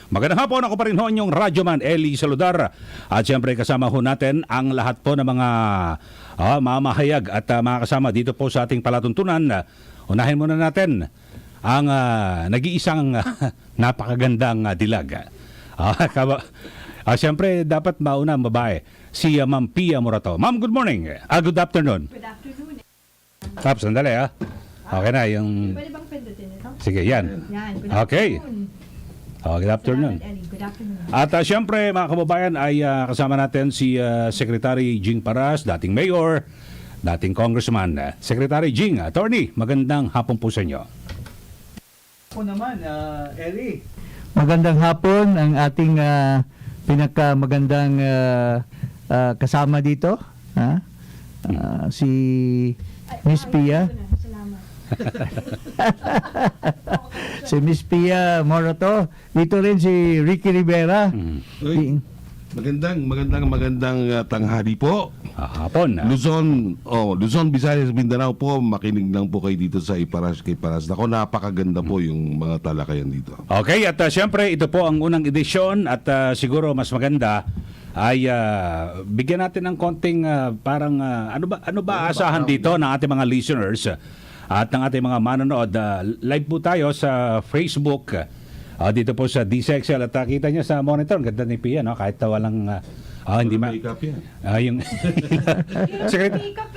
Magandang hapon, ako pa rin ho inyong radyoman, Eli Saludar. At siyempre kasama ho natin ang lahat po ng mga mamahayag at mga kasama dito po sa ating palatuntunan. Unahin muna natin ang nag-iisang napakagandang dilag. Siyempre dapat mauna ang babae, si Ma'am Pia Morato. Ma'am, good morning. Good afternoon. Good afternoon. Taps, sandali Okay na, yung... Pwede bang pindutin ito? Sige, yan. Yan, good Okay. afternoon. Good afternoon. Salamat, Ellie. Good afternoon. At siyempre mga kababayan ay kasama natin si Secretary Jing Paras, dating mayor, dating congressman. Secretary Jing, attorney, magandang hapon po sa inyo. Ako naman, Eli. Magandang hapon ang ating pinakamagandang kasama dito. Si Miss Pia. Salamat. Si Miss Pia Morato. Dito rin si Ricky Rivera. Uy, magandang tanghali po. Hapon. Luzon, Visayas, Mindanao po, makinig lang po kayo dito sa Iparas kay Paras. Ako, napakaganda po yung mga talakayan dito. Okay, at siyempre ito po ang unang edisyon at siguro mas maganda ay bigyan natin ng konting parang ano ba aasahan dito ng ating mga listeners at ng ating mga manonood. Live po tayo sa Facebook. Dito po sa DCXL at kita niyo sa monitor, ganda ni Pia, no? Kahit walang hindi Makeup yan. yung Makeup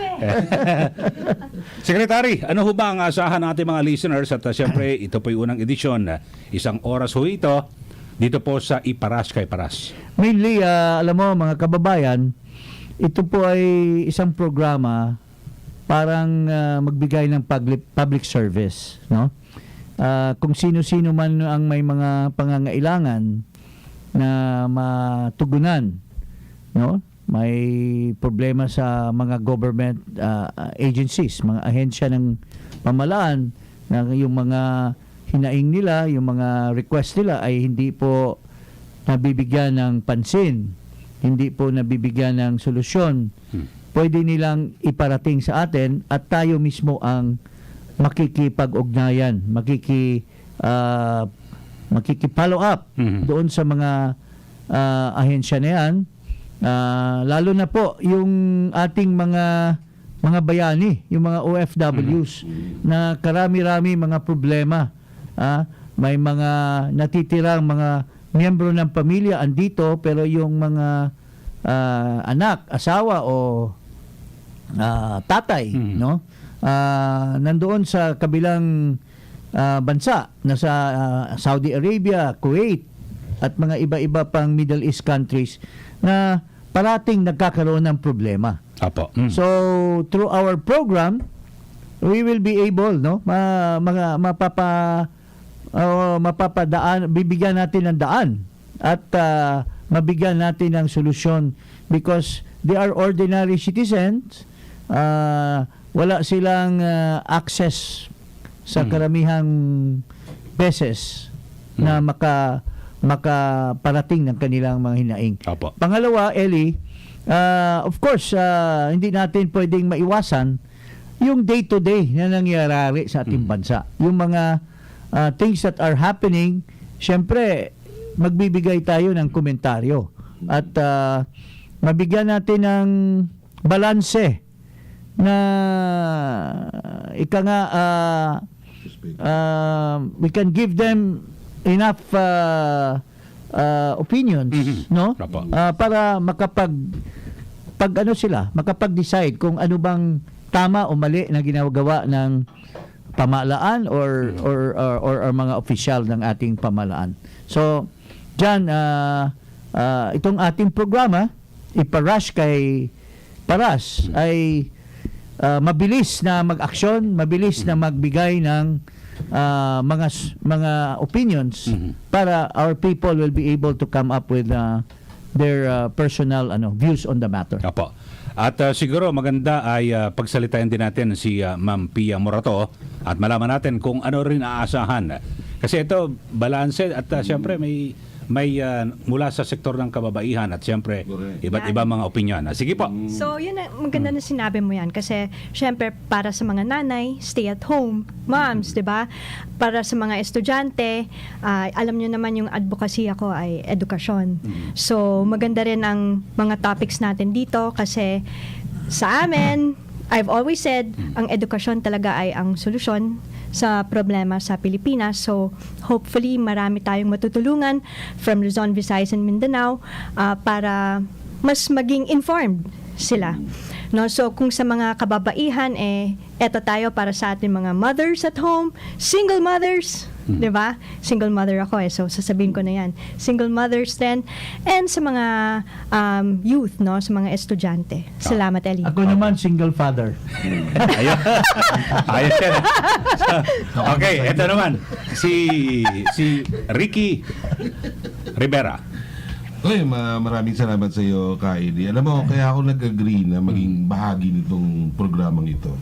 Secretary, ano ho ba ang asahan ng ating mga listeners at siyempre ito po yung unang edisyon, isang oras ho ito dito po sa Iparas kay Paras. Mainly, alam mo mga kababayan, ito po ay isang programa parang magbigay ng public service, no? Kung sino-sino man ang may mga pangangailangan na matugunan, no? May problema sa mga government agencies, mga ahensya ng pamahalaan na yung mga hinaing nila, yung mga request nila ay hindi po nabibigyan ng pansin, hindi po nabibigyan ng solusyon. Pwede nilang iparating sa atin at tayo mismo ang makikipag-ugnayan, makikipollow up doon sa mga ahensya na yan. Lalo na po yung ating mga bayani, yung mga OFWs na karami-rami mga problema. May mga natitirang mga miyembro ng pamilya andito pero yung mga anak, asawa o tatay, no? Nandoon sa kabilang bansa na sa Saudi Arabia, Kuwait at mga iba-iba pang Middle East countries na parating nagkakaroon ng problema. Apo. So through our program we will be able, no, mapapadaan, bibigyan natin ng daan at mabigyan natin ng solusyon because they are ordinary citizens. Wala silang access sa karamihang beses na makaparating ng kanilang mga hinaing. Apo. Pangalawa, Eli, of course, hindi natin pwedeng maiwasan yung day-to-day na nangyayari sa ating bansa. Yung mga things that are happening, syempre, magbibigay tayo ng komentaryo at mabigyan natin ng balanse na we can give them enough opinions, no? Para makapag-decide kung ano bang tama o mali na ginagawa ng pamahalaan or mga opisyal ng ating pamahalaan. So, diyan itong ating programa Iparas kay Paras ay mabilis na mag-aksyon, mabilis na magbigay ng mga opinions para our people will be able to come up with their personal views on the matter. Apo. At siguro maganda ay pagsalitain din natin si Ma'am Pia Morato at malaman natin kung ano rin aasahan. Kasi ito, balanse at siyempre may may mula sa sektor ng kababaihan at siyempre Correct. iba't iba mga opinyon. Sige po. So, yun na, maganda na sinabi mo yan. Kasi, syempre, para sa mga nanay, stay at home, moms, di ba? Para sa mga estudyante, alam nyo naman yung advocacy ako ay edukasyon. So, maganda rin ang mga topics natin dito kasi sa amin, I've always said, ang edukasyon talaga ay ang solusyon sa problema sa Pilipinas. So, hopefully, marami tayong matutulungan from Luzon, Visayas, and Mindanao para mas maging informed sila. No, so kung sa mga kababaihan eto tayo para sa ating mga mothers at home, single mothers, 'di ba? Single mother ako so sasabihin ko na 'yan. Single mothers then and sa mga youth, no, sa mga estudyante. Salamat, Eli. Ako naman, single father. Ayun. Ayun yan. Okay, ito naman. Si Ricky Rivera. Oy, maraming salamat sa iyo, Kaidi. Alam mo, kaya ako nag-agree na maging bahagi nitong programang ito.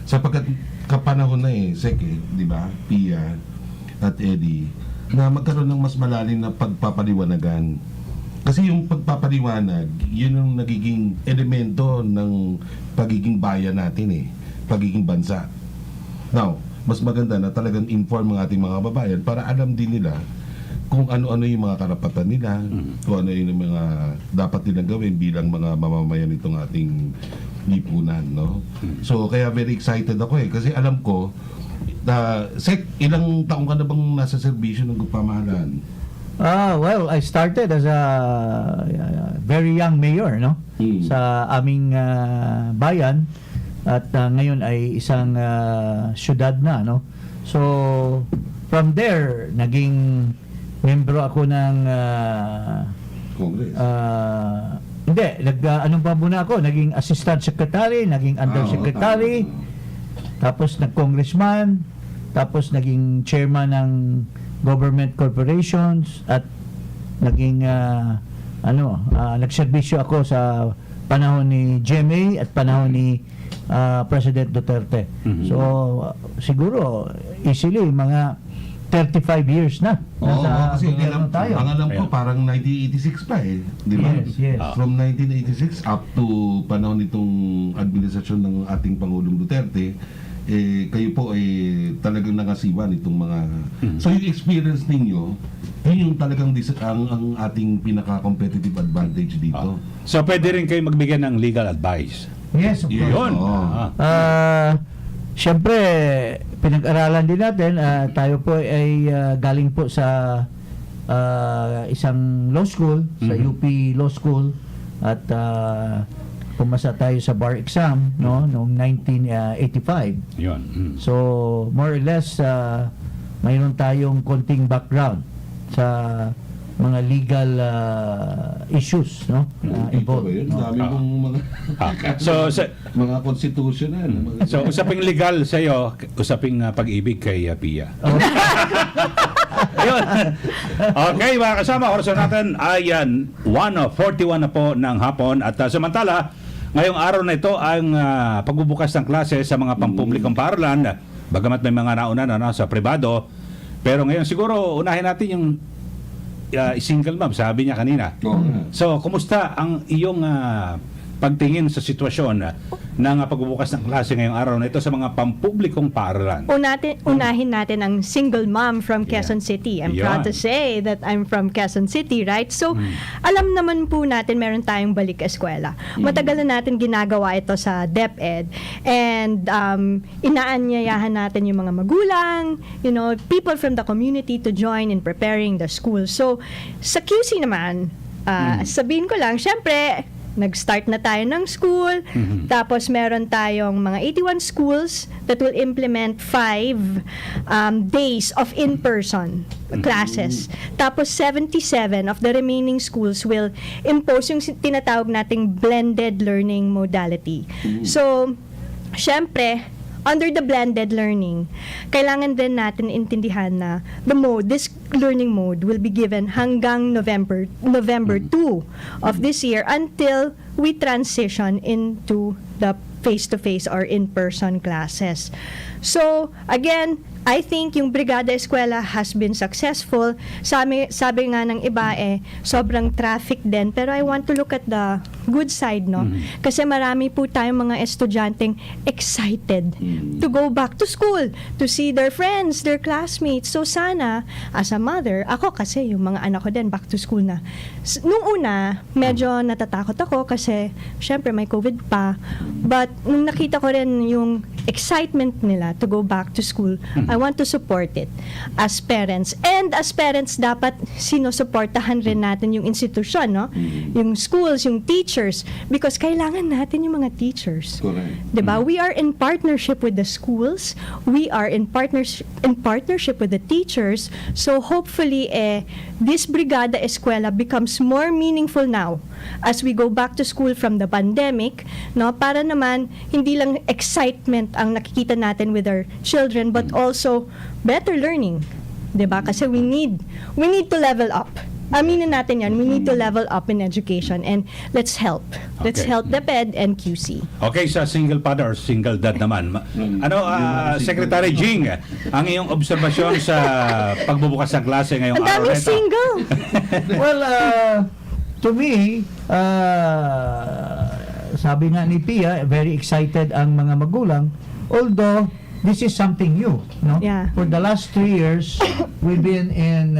Sapagkat kapanahon na Sek, di ba? Pia at Eddie, na magkaroon ng mas malalim na pagpapaliwanagan. Kasi yung pagpapaliwanag, yun ang nagiging elemento ng pagiging bayan natin pagiging bansa. Now, mas maganda na talagang inform ang ating mga kababayan para alam din nila kung ano-ano yung mga karapatan nila, kung ano yung mga dapat nilang gawin bilang mga mamamayan nitong ating lipunan, no? So, kaya very excited ako kasi alam ko na, Sek, ilang taong ka na bang nasa serbisyo ng pamahalaan? Well, I started as a very young mayor, no? Sa aming bayan at ngayon ay isang syudad na, no? So, from there, naging membro ako ng Congress. hindi, ano pa muna ako, naging assistant secretary, naging undersecretary, tapos nag-congressman, tapos naging chairman ng government corporations at naging nagserbisyo ako sa panahon ni GMA at panahon ni President Duterte. So siguro easily mga 35 years na nasa kasi gobyerno tayo. ang alam ko parang 1986 pa di ba? Yes. From 1986 up to panahon nitong administrasyon ng ating Pangulong Duterte, kayo po talagang nangasiwa nitong mga... So yung experience ninyo, yun yung talagang ang ating pinaka-competitive advantage dito. So pwede rin kayo magbigay ng legal advice. Yes, of course. Yun. Siyempre, pinag-aralan din natin, tayo po ay galing po sa isang law school, sa UP Law School, at pumasa tayo sa bar exam noong 1985. Yun. So, more or less, mayroon tayong konting background sa mga legal issues involved. Yun, dami pong mga So, mga constitutional. so usaping legal sa iyo, usaping pag-ibig kay Pia. Ayun. Okay, mga kasama, oras natin ay 1:41 na po ng hapon at samantala, ngayong araw na ito ang pagbubukas ng klase sa mga pampublikong paaralan, bagamat may mga nauna na sa pribado, pero ngayon siguro unahin natin yung single mom, sabi niya kanina. So, kumusta ang iyong pagtingin sa sitwasyon ng pagbubukas ng klase ngayong araw na ito sa mga pampublikong paaralan? Unahin natin ang single mom from Quezon City. I'm proud to say that I'm from Quezon City, right? So, alam naman po natin meron tayong balik eskwela. Matagal na natin ginagawa ito sa DepEd and inaanyayahan natin yung mga magulang, people from the community to join in preparing the school. So, sa QC naman, sabihin ko lang, syempre, nag-start na tayo ng school, tapos meron tayong mga 81 schools that will implement 5 days of in-person classes. Tapos 77 of the remaining schools will impose yung tinatawag nating blended learning modality. So, syempre, under the blended learning, kailangan din natin intindihan na this learning mode will be given hanggang November 2 of this year until we transition into the face-to-face or in-person classes. So, again, I think yung Brigada Eskwela has been successful. Sabi nga ng iba sobrang traffic din. Pero I want to look at the good side, no? Kasi marami po tayong mga estudyanteng excited to go back to school, to see their friends, their classmates. So sana, as a mother, ako kasi yung mga anak ko din back to school na. Nung una, medyo natatakot ako kasi syempre may COVID pa. But nung nakita ko rin yung excitement nila to go back to school, I want to support it as parents. And as parents, dapat sinusuportahan rin natin yung institusyon, no? Yung schools, yung teachers. Because kailangan natin yung mga teachers. Correct. Diba? We are in partnership with the schools. We are in partnership with the teachers. So hopefully, this Brigada Eskwela becomes more meaningful now as we go back to school from the pandemic, no? Para naman hindi lang excitement ang nakikita natin with our children, but also better learning, 'di ba? Kasi we need to level up. Aminin natin 'yan. We need to level up in education, and let's help. Let's Okay. help DepEd and QC. Okay, sa single father or single dad naman. Secretary Jing, ang iyong obserbasyon sa pagbubukas ng klase ngayong Ang araw daming na ito? single. Well, to me, sabi nga ni Pia, very excited ang mga magulang. Although, this is something new, no? Yeah. For the last 3 years, we've been in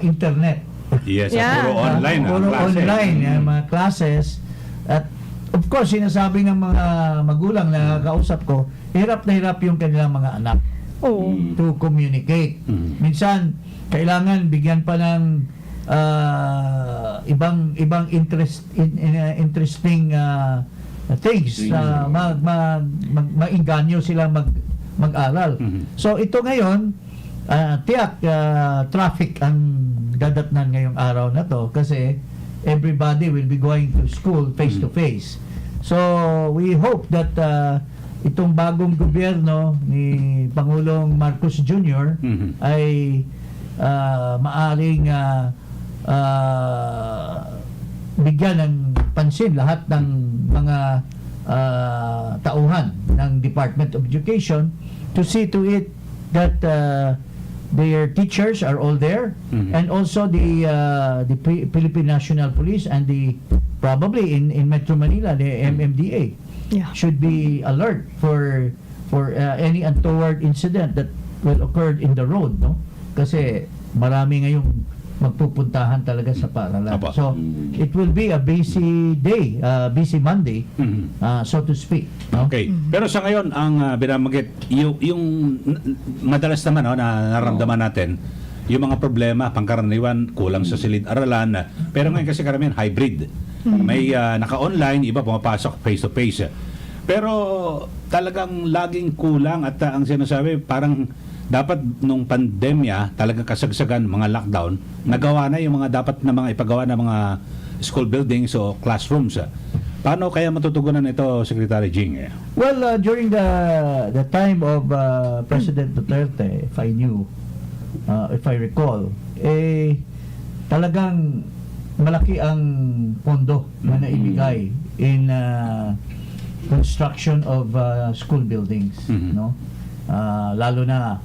internet. Yes, Yeah. puro online ang Puro klase. online, mga classes. At of course, sinasabi ng mga magulang na kausap ko, hirap na hirap yung kanilang mga anak Oh. to communicate. Minsan, kailangan bigyan pa ng ibang interesting things na mainganyo sila mag-aral. So ito ngayon, tiyak traffic ang dadatnan ngayong araw na to kasi everybody will be going to school face to face. So we hope that itong bagong gobyerno ni Pangulong Marcos Jr. ay maaring bigyan ng pansin lahat ng mga tauhan ng Department of Education to see to it that their teachers are all there, and also the Philippine National Police and the probably in Metro Manila the MMDA Yeah. should be alert for any untoward incident that will occur in the road, no? Kasi marami ngayong magpupuntahan talaga sa paaralan. Apa. So it will be a busy day, busy Monday, so to speak, no? Okay. Pero sa ngayon, ang binamagit, yung madalas naman na naramdaman natin, yung mga problema, pangkaraniwan, kulang sa silid-aralan. Pero ngayon kasi karamihan hybrid. May naka-online, iba pumapasok face-to-face. Pero talagang laging kulang at ang sinasabi, parang dapat nung pandemya, talagang kasagsagan, mga lockdown, nagawa na yung mga dapat na mga ipagawa na mga school buildings o classrooms. Paano kaya matutugunan ito, Secretary Jing? Well, during the time of President Duterte, if I recall, talagang malaki ang pondo na naibigay in construction of school buildings, no? Lalo na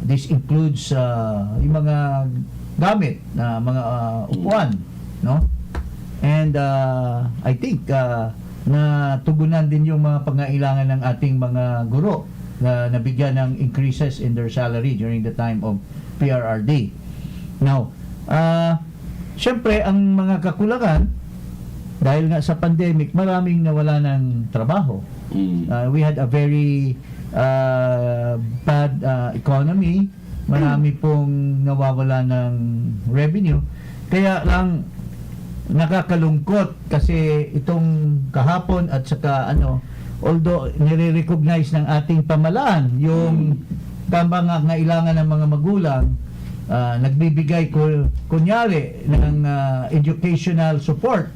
this includes yung mga gamit na mga upuan, no? And I think na tugunan din yung mga pangailangan ng ating mga guro na nabigyan ng increases in their salary during the time of PRRD. Now, syempre ang mga kakulangan dahil nga sa pandemic, maraming nawala ng trabaho. We had a very bad economy. Marami pong nawawala ng revenue. Kaya lang nakakalungkot kasi itong kahapon at saka although nire-recognize ng ating pamalaan yung pangangailangan ng mga magulang, nagbibigay kunyari ng educational support,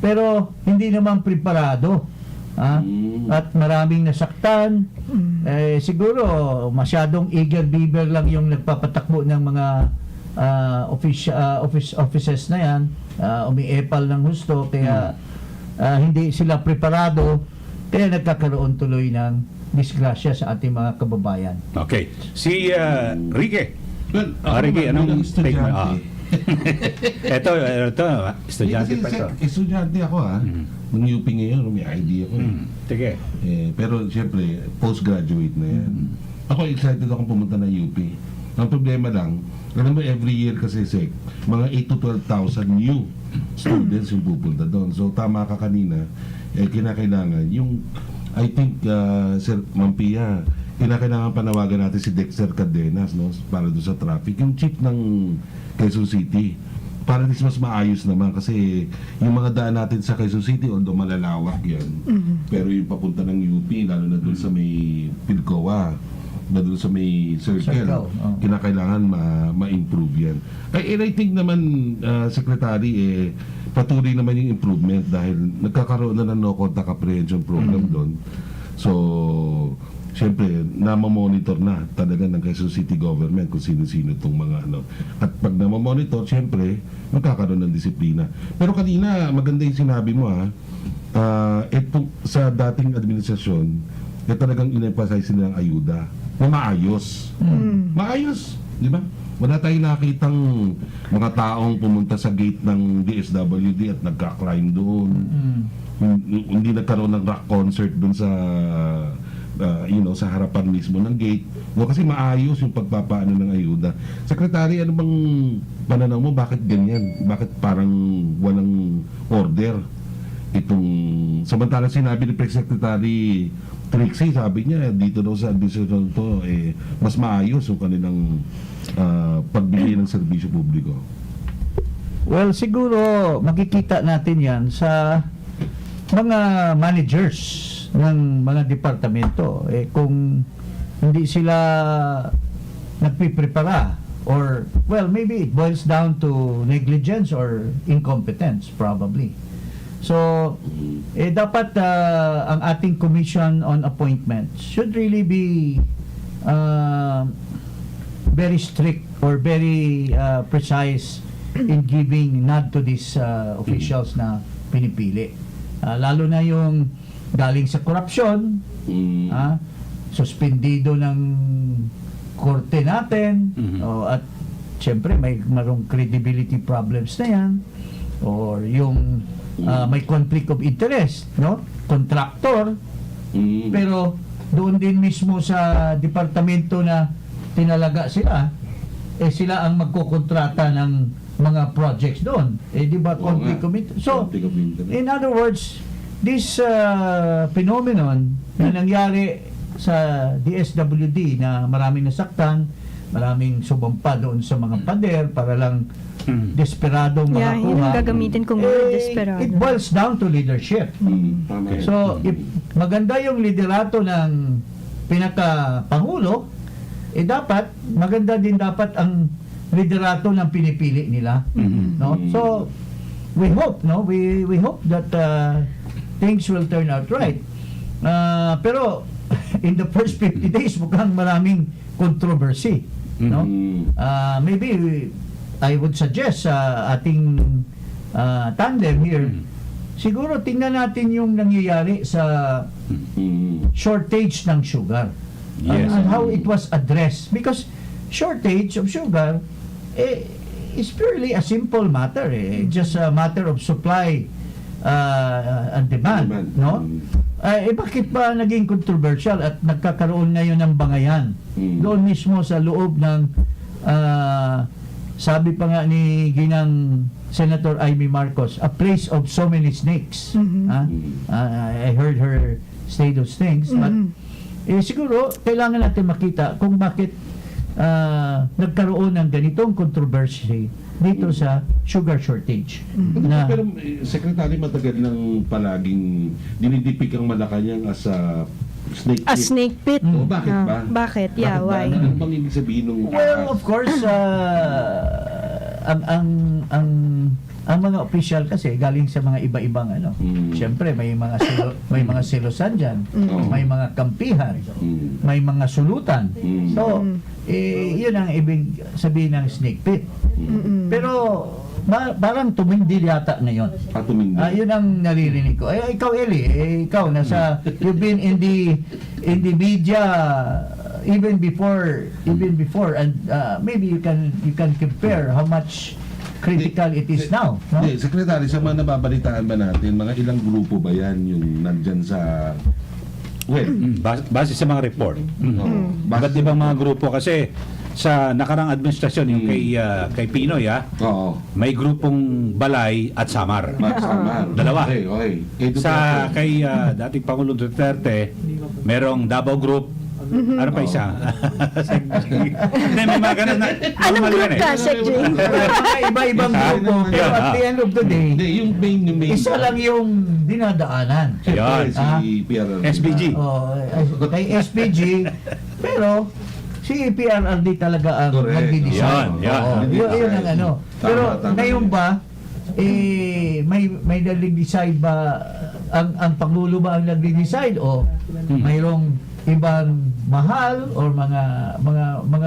pero hindi naman preparado. At maraming nasaktan. Siguro masyadong eager beaver lang yung nagpapatakbo ng mga offices na yan, umiepal ng husto, kaya hindi sila preparado, kaya nagkakaroon tuloy ng disgrasya sa ating mga kababayan. Okay. Si Ricky. Well, Ricky, anong take mo? Ito, estudyante pa ito. Estudyante ako Nung UP ngayon, may ID ako Sige. Pero siyempre, postgraduate na yan. Ako excited akong pumunta ng UP. Ang problema lang, alam mo every year kasi mga 8 to 12,000 new students yung pupunta doon. So tama ka kanina, kinakailangan yung, I think, Sir Mampia, kinakailangan panawagan natin si Dexter Cadenas, no, para doon sa traffic, yung chief ng Quezon City, para at least mas maayos naman kasi yung mga daan natin sa Quezon City, although malalawak yan, pero yung papunta ng UP, lalo na doon sa may Pilcoa, na doon sa may circle, kinakailangan ma-improve yan. And I think naman, Secretary, patuloy naman yung improvement dahil nagkakaroon na ng no contact apprehension program doon. So, siyempre, namamonitor na talaga ng Quezon City government kung sino-sino itong mga At pag namamonitor, siyempre, magkakaroon ng disiplina. Pero kanina, maganda yung sinabi mo ito sa dating administrasyon, talagang in-emphasize nila ang ayuda na maayos. Maayos, di ba? Wala tayong nakitang mga taong pumunta sa gate ng DSWD at nagka-climb doon. Hindi nagkaroon ng rock concert doon sa sa harapan mismo ng gate. Kasi maayos yung pagpapaano ng ayuda. Secretary, ano bang pananaw mo? Bakit ganyan? Bakit parang walang order? Samantalang sinabi ni Press Secretary Trixie, sabi niya dito daw sa administrasyon to mas maayos yung kanilang pagbigay ng serbisyo publiko. Well, siguro makikita natin yan sa mga managers ng mga departamento. Kung hindi sila nagpiprepara or, well, maybe it boils down to negligence or incompetence probably. So, dapat ang ating Commission on Appointments should really be very strict or very precise in giving nod to these officials na pinipili. Lalo na yung galing sa korupsyon, suspendido ng korte natin, at siyempre may marong credibility problems na yan, or yung may conflict of interest, no? Contractor, pero doon din mismo sa departamento na tinalaga sila, sila ang magkokontrata ng mga projects doon. Di ba conflict of interest? So, in other words, this phenomenon na nangyari sa DSWD na maraming nasaktan, maraming sumampa doon sa mga pader para lang desperadong yun makakuha. ang gagamitin kong word, desperado. It boils down to leadership. So, if maganda yung liderato ng pinaka-pangulo, dapat, maganda din dapat ang liderato ng pinipili nila. No? So, we hope, no? We hope that things will turn out right. Pero, in the first 50 days, mukhang maraming controversy. No? Maybe I would suggest sa ating tandem here, siguro tingnan natin yung nangyayari sa shortage ng sugar. Yes. And how it was addressed. Because shortage of sugar is purely a simple matter. Just a matter of supply and demand. No? Bakit ba naging controversial at nagkakaroon ngayon ng bangayan? Doon mismo sa loob ng sabi pa nga ni Ginang Senator Amy Marcos, a place of so many snakes. I heard her say those things. But siguro, kailangan natin makita kung bakit nagkaroon ng ganitong controversy dito sa sugar shortage. Pero Secretary, matagal nang palaging dinidipik ang Malacanang as a snake pit. A snake pit. Bakit ba? Bakit? Yeah, why? Ano bang ibig sabihin nung Well, of course, ang mga official kasi galing sa mga iba-ibang Siyempre may mga selosan diyan, may mga kampihan, may mga sulutan. So yun ang ibig sabihin ng snake pit. Pero parang tumindil yata ngayon. Patumindi. Yun ang naririnig ko. Ikaw Eli, ikaw you've been in the media even before and maybe you can compare how much critical it is now, no? Hindi, Secretary, sa mga nababalitaan ba natin, mga ilang grupo ba yan yung nandyan sa... Well, Base sa mga report. oo, Bagat ibang mga grupo kasi sa nakarang administrasyon yung kay Pinoy Oo. may grupong Balay at Samar. Samar. Dalawa. Okay. Sa kay dating Pangulong Duterte, merong Davao Group. Ano pa isa? Hindi, may mga ganun na. Anong normal group yan eh. ka, Sec Jay? Mga iba-ibang grupo. Pero at the end of the day, Hindi, yung main. isa lang yung dinadaanan. Yan. Si PRRD. SBG. Kay SPG, pero si PRRD talaga ang Correct. nagdi-design. Yan. Oo, yun ang ano. Tama, Pero tama. ngayon ba, may nag-decide ba, ang Pangulo ba ang nagdi-decide o mayroong ibang mahal or mga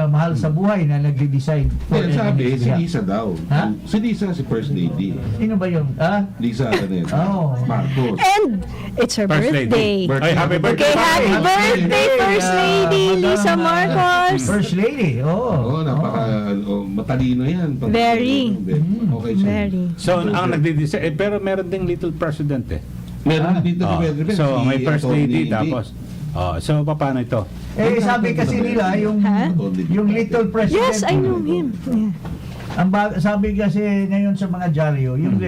mahal sa buhay na nagdi-decide? Yan sabi, si Yeah. Lisa daw. Ha? Si Lisa, si First Lady. Sino ba yun? Lisa, Oh. Marcos. And it's her First lady. birthday. Ay, happy birthday. Okay, happy birthday, First Lady Lisa Marcos. First Lady, Oo, matalino yan. Very. Okay siya. Very. So, ang nagdi-decide, pero meron ding little president eh. Meron dito Oh, so, may first lady tapos. So, paano ito? sabi kasi nila yung Ha? yung little president. Yes, I know him. Yeah. Sabi kasi ngayon sa mga dyaryo, yung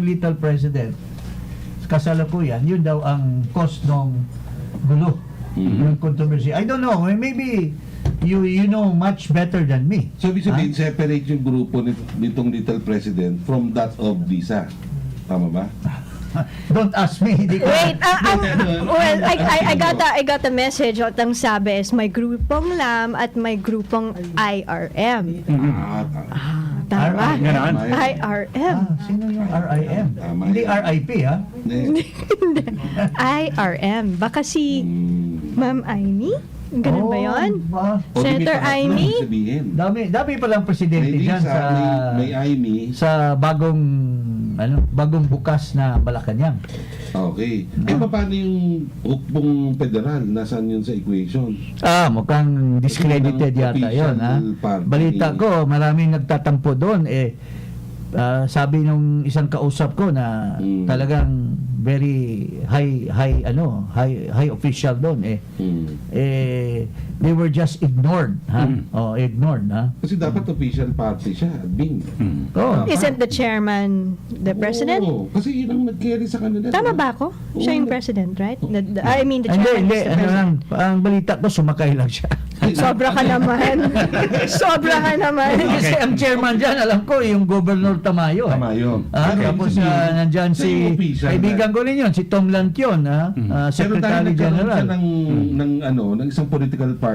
little president kasalukuyan, yun daw ang cause ng gulo, yung controversy. I don't know, maybe you know much better than me. So, ibig sabihin, separate yung grupo nitong little president from that of Lisa. Tama ba? Don't ask me. Hindi ko. Wait, well, I got a message at ang sabi is may grupong LAM at may grupong IRM. Tama? Ganon? IRM. Sino yung RIM? Tama Hindi yan. RIP, ha? IRM. Baka si Ma'am Aimee? Ganun ba yun? Senator Aimee? Dami palang presidente May dyan Lisa, sa may Aimee. sa bagong bukas na Malacanang. Okay. Paano yung hukbong federal? Nasaan yun sa equation? Mukhang discredited yata yun, ha? Balita ko, maraming nagtatampo doon. Sabi nung isang kausap ko na talagang very high official doon they were just ignored, ha? Ignored, ha? Kasi dapat official party siya, Bing. Isn't the chairman the president? Oo, kasi yun ang nag-carry sa kanila. Tama ba ako? Siya yung president, right? I mean, the Hindi, chairman is the president. ang balita ko, sumakay lang siya. Sobra ka naman. Sobra ka naman. Kasi ang chairman dyan, alam ko, yung Governor Tamayo. Tama yun. Tapos nandyan si, kaibigan ko rin yun, si Tom Lantion, Secretary General. ng isang political party,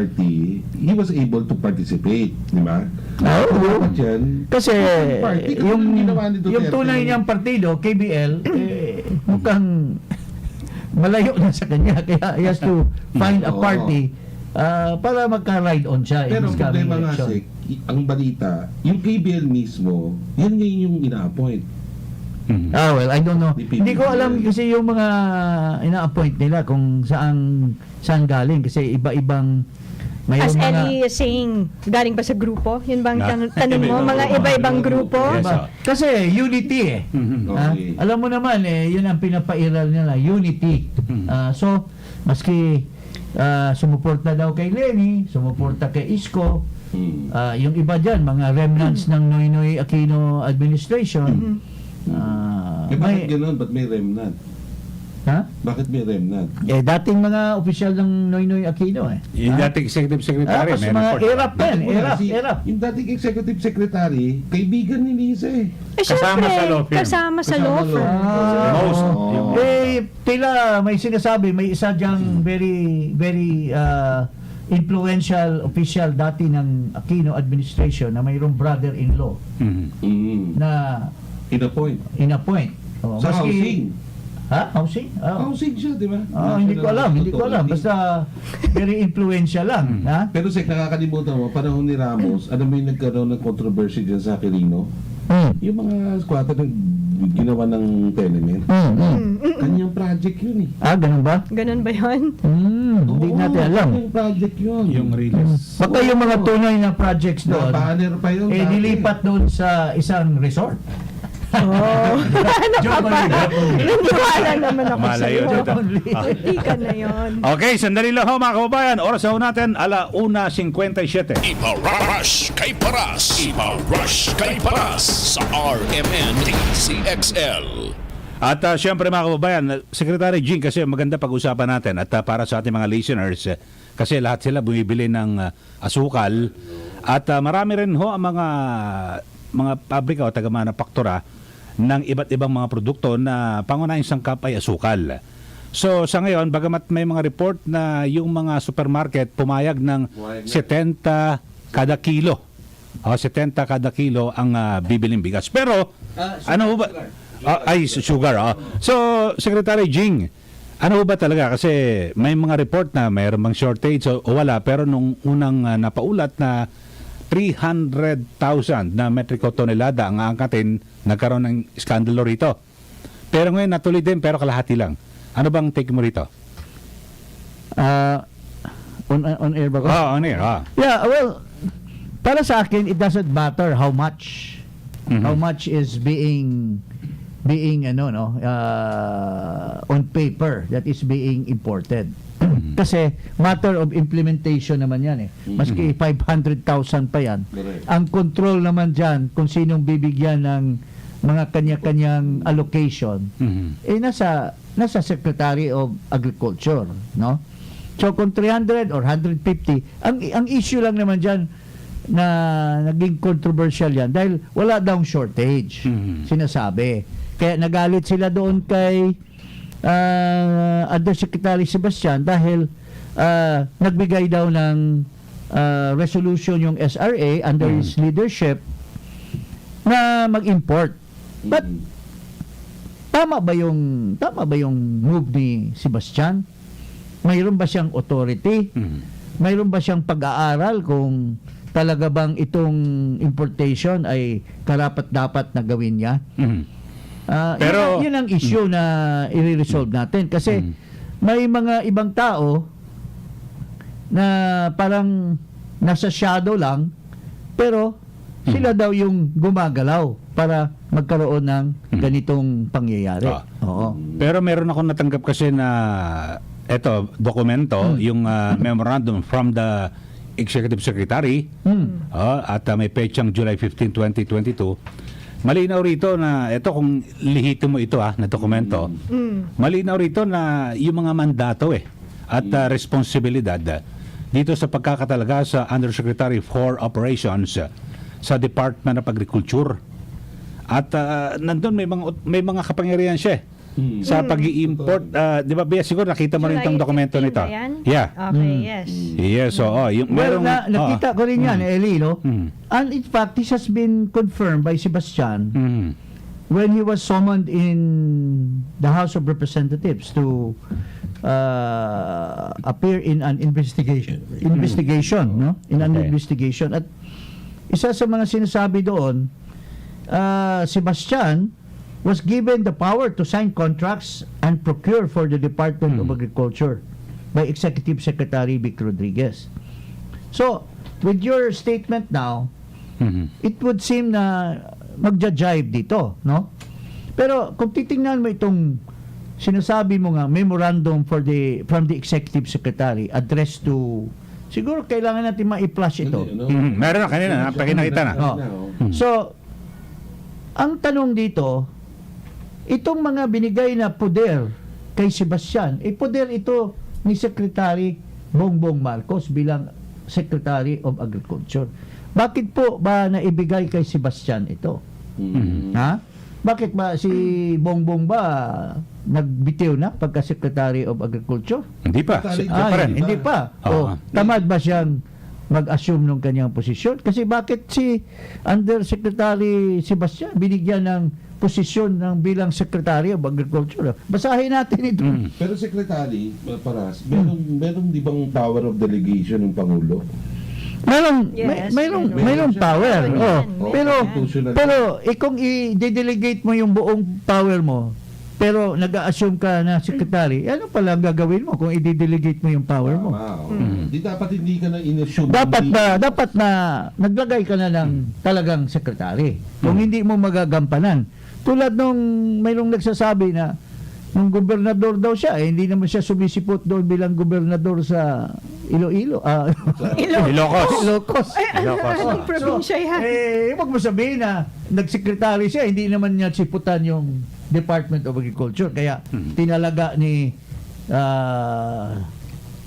he was able to participate, di ba? Oo. Yan, Kasi party, yung ginawa ni Duterte. tunay niyang partido, KBL, mukhang malayo na sa kanya. Kaya he has to find a party para magka-ride on siya in Pero his coming problema nga, election. Sek, ang balita, yung KBL mismo, yan ngayon yung ina-appoint. Well, I don't know. Di Hindi ko alam kasi yung mga ina-appoint nila kung saan galing kasi iba-ibang As mayroong mga Ellie is saying, galing ba sa grupo? Yun bang tanong mo? Iba-ibang Mga grupo. iba-ibang grupo? Yes, Diba? Kasi unity Okay. Alam mo naman yun ang pinapairal nila, unity. So, maski sumuporta daw kay Lenny, sumuporta kay Isko, yung iba dyan, mga remnants ng Noynoy Aquino administration. Bakit gano'n? Ba't may remnant? Ha? Bakit may remnant? Dating mga opisyal ng Noynoy Aquino Yung dating executive secretary, Tapos may mga report. erap yan, erap. Yung dating executive secretary, kaibigan ni Lisa eh. Kasama syempre, sa law firm. Kasama sa Kasama law law firm. firm. Most. Oo. Tila may sinasabi, may isa diyang very influential official dati ng Aquino administration na mayroong brother-in-law na In a point. in-appoint. Sa housing. Ha? Housing? Housing siya, di ba? Hindi ko alam. Authority. Basta very influential lang. Ha? Pero Sek, nakakalimutan mo, panahon ni Ramos, ano mo yung nagkaroon ng controversy dyan sa Quirino? Yung mga squatter na ginawa ng tenement. Kanyang project yun eh. Ganun ba? Ganun ba yun? Hindi natin alam. Kanyang project yun. Yung release. Baka yung mga tunay na projects na doon, banner pa yun. dati. nilipat doon sa isang resort. Oh. Ano ka ba? Nandiwala naman ako Malayo sa'yo. dito. Hindi ka na yun. Okay, sandali lang ho mga kababayan. Oras ho natin, 1:57. Ipa-rush kay Paras. Ipa-rush kay Paras sa RMN DCXL. At syempre mga kababayan, Secretary Jing, kasi maganda pag-usapan natin at para sa ating mga listeners, kasi lahat sila bumibili ng asukal at marami rin ho ang mga pabrika o taga-manufaktura ng iba't ibang mga produkto na pangunahing sangkap ay asukal. So sa ngayon, bagamat may mga report na yung mga supermarket pumayag ng 70 kada kilo. 70 kada kilo ang bibiling bigas. Pero ano ba? Sugar. So, Secretary Jing, ano ba talaga? Kasi may mga report na mayroon bang shortage o wala. Pero nung unang napaulat na 300,000 na metric tonelada ang aangkatin, nagkaroon ng skandalo rito. Pero ngayon natuloy din pero kalahati lang. Ano bang take mo rito? On air ba ko? On air. Yeah, well, para sa akin, it doesn't matter how much. How much is being on paper that is being imported. Kasi matter of implementation naman yan eh. Maski 500,000 pa yan. Correct. Ang control naman dyan kung sinong bibigyan ng mga kanya-kanyang allocation nasa Secretary of Agriculture, no? So kung 300 or 150, ang issue lang naman dyan na naging controversial yan dahil wala daw shortage, sinasabi. Kaya nagalit sila doon kay Undersecretary Sebastian dahil nagbigay daw ng resolution yung SRA under his leadership na mag-import. But tama ba yung move ni Sebastian? Mayroon ba siyang authority? Mayroon ba siyang pag-aaral kung talaga bang itong importation ay karapat-dapat na gawin niya? Pero yun ang issue na i-resolve natin kasi may mga ibang tao na parang nasa shadow lang pero sila daw yung gumagalaw para magkaroon ng ganitong pangyayari. Oo. Pero meron ako natanggap kasi na dokumento, yung memorandum from the Executive Secretary at may petsang July 15, 2022. Malinaw rito na kung lihito mo ito na dokumento, malinaw rito na yung mga mandato at responsibilidad dito sa pagkakatalaga sa Undersecretary for Operations sa Department of Agriculture. At nandun may mga kapangyarihan siya sa pag-i-import. Di ba, Bea, siguro nakita mo rin itong dokumento 15 nito. ba yan? Yeah. Okay, yes. Yes, so yung Well, merong nakita ko rin yan, Eli, no? And in fact, this has been confirmed by Sebastian when he was summoned in the House of Representatives to appear in an investigation, no? In an Okay. investigation. At isa sa mga sinasabi doon, Sebastian was given the power to sign contracts and procure for the Department of Agriculture by Executive Secretary Vic Rodriguez. So, with your statement now, it would seem na magja-jive dito, no? Pero kung titingnan mo itong sinasabi mo nga memorandum from the Executive Secretary addressed to, siguro kailangan natin ma-flash ito. meron na kanina, napakita na. So, ang tanong dito, itong mga binigay na poder kay Sebastian, poder ito ni Secretary Bongbong Marcos bilang Secretary of Agriculture. Bakit po ba naibigay kay Sebastian ito? Ha? Bakit ba si Bongbong ba nagbitiw na pagka Secretary of Agriculture? Hindi pa. Siya pa rin. Hindi pa. Oo. Tamad ba siyang mag-assume ng kanyang posisyon? Kasi bakit si Undersecretary Sebastian binigyan ng posisyon ng bilang Secretary of Agriculture. Basahin natin ito. Pero Secretary, Paras, meron di bang power of delegation ng Pangulo? Yes, Mayroong power. Meron Oh. yan. Pero Constitutional. kung i-delegate mo yung buong power mo, pero nag-a-assume ka na secretary, ano pala ang gagawin mo kung i-delegate mo yung power mo? Di dapat hindi ka na in-assume. Dapat na naglagay ka na ng talagang secretary. Kung hindi mo magagampanan. Tulad nung mayroong nagsasabi na nung gobernador daw siya, hindi naman siya sumisipot doon bilang gobernador sa Iloilo. Ilocos. Ilocos. Anong probinsya yan? Huwag mo sabihin na nagsekretary siya, hindi naman niya siputan yung Department of Agriculture. Kaya tinalaga ni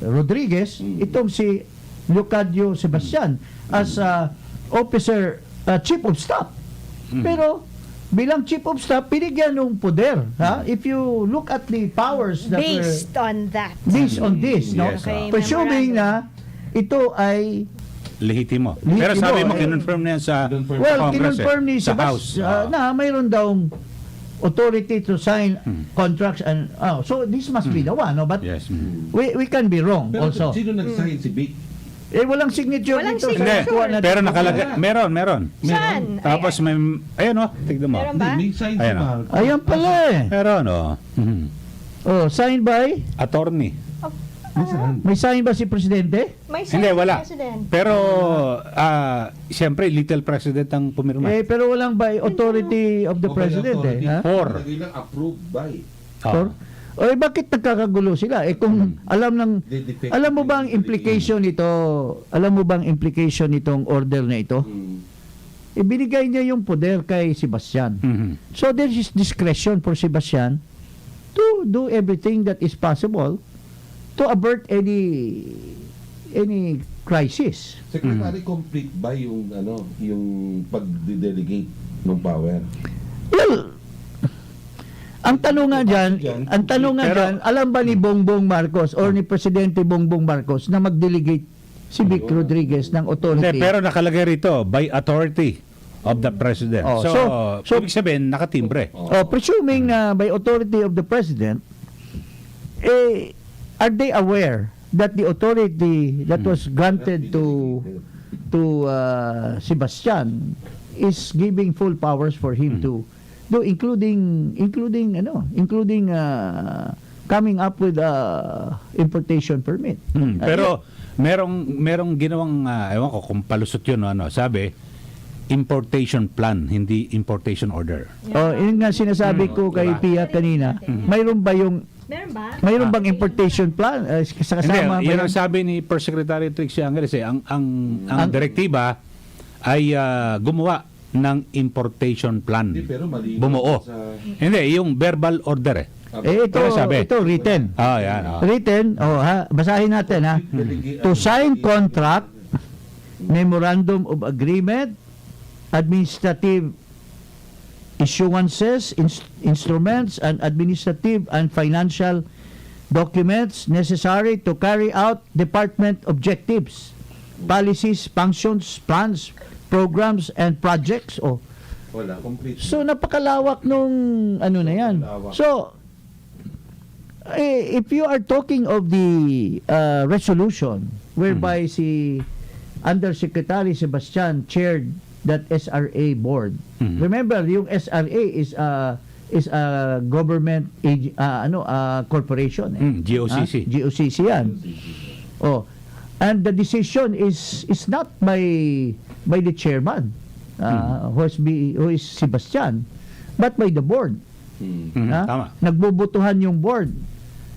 Rodriguez itong si Leocadio Sebastian as officer, chief of staff. Pero bilang chief of staff, pinigyan ng poder. If you look at the powers that Based on that. based on this, no? Yes, Okay, Presuming memorandum. na ito ay Lehitimo. Lehitimo, Pero sabi mo, eh. kinonfirm na yan sa well, Congress, kinonfirm ni sa House. Sebastian na mayroon daw authority to sign contracts and so this must be the one, no? But Yes. we can be wrong Pero also. sino nag-sign si Vic? Walang signature Walang dito. signature. Hindi, Kuha natin. pero nakalagay, meron. Saan? Tapos may, ayun o, tignan mo. Meron Hindi, ba? may sign si Ayan, Marcos. Ayan pala eh. Meron o. Signed by? Attorney. May sign ba si Presidente? May Hindi, Senate wala. President. Pero, siyempre, little president ang pumirma. Pero walang by authority of the President eh. Ha? Four. Lagay lang approved by. Or, bakit nagkakagulo sila? Kung alam mo ba ang implication nito? Alam mo bang implication nitong order na ito? Ibinigay niya yung poder kay Sebastian. Mhm. So there is discretion for Sebastian to do everything that is possible to avert any crisis. Secretary, complete ba yung pag-delegate ng power? Well, ang tanong nga Pero- dyan, alam ba ni Bongbong Marcos or ni Presidente Bongbong Marcos na mag-delegate si Vic Rodriguez ng Hindi, authority? pero nakalagay rito, by authority of the President. Oh, so, so- ibig sabihin, nakatimbre. Presuming na by authority of the President, are they aware that the authority that was granted to Sebastian is giving full powers for him to do, including coming up with importation permit. Pero merong ginawang ewan ko kung palusot 'yun sabi importation plan, hindi importation order. Yun nga sinasabi ko kay Pia kanina, mayroon Meron ba? bang importation plan sa kasama Hindi, ba yan ang yan? sabi ni First Secretary Trixie Angeles ang direktiba ay gumawa ng importation plan. Hindi, pero mali. Bumuo. Hindi, yung verbal order Ito Pero sabi. written. yan. Written, basahin natin ha. To sign contract, memorandum of agreement, administrative issuances, instruments, and administrative and financial documents necessary to carry out department objectives, policies, functions, plans, programs, and projects. Wala, complete. So napakalawak nung ano na yan. So if you are talking of the resolution whereby si Undersecretary Sebastian chaired that SRA board. Remember, yung SRA is a government corporation. GOCC. GOCC yan. And the decision is not by the chairman who is Sebastian, but by the board. Tama. Nagbubutuhan yung board.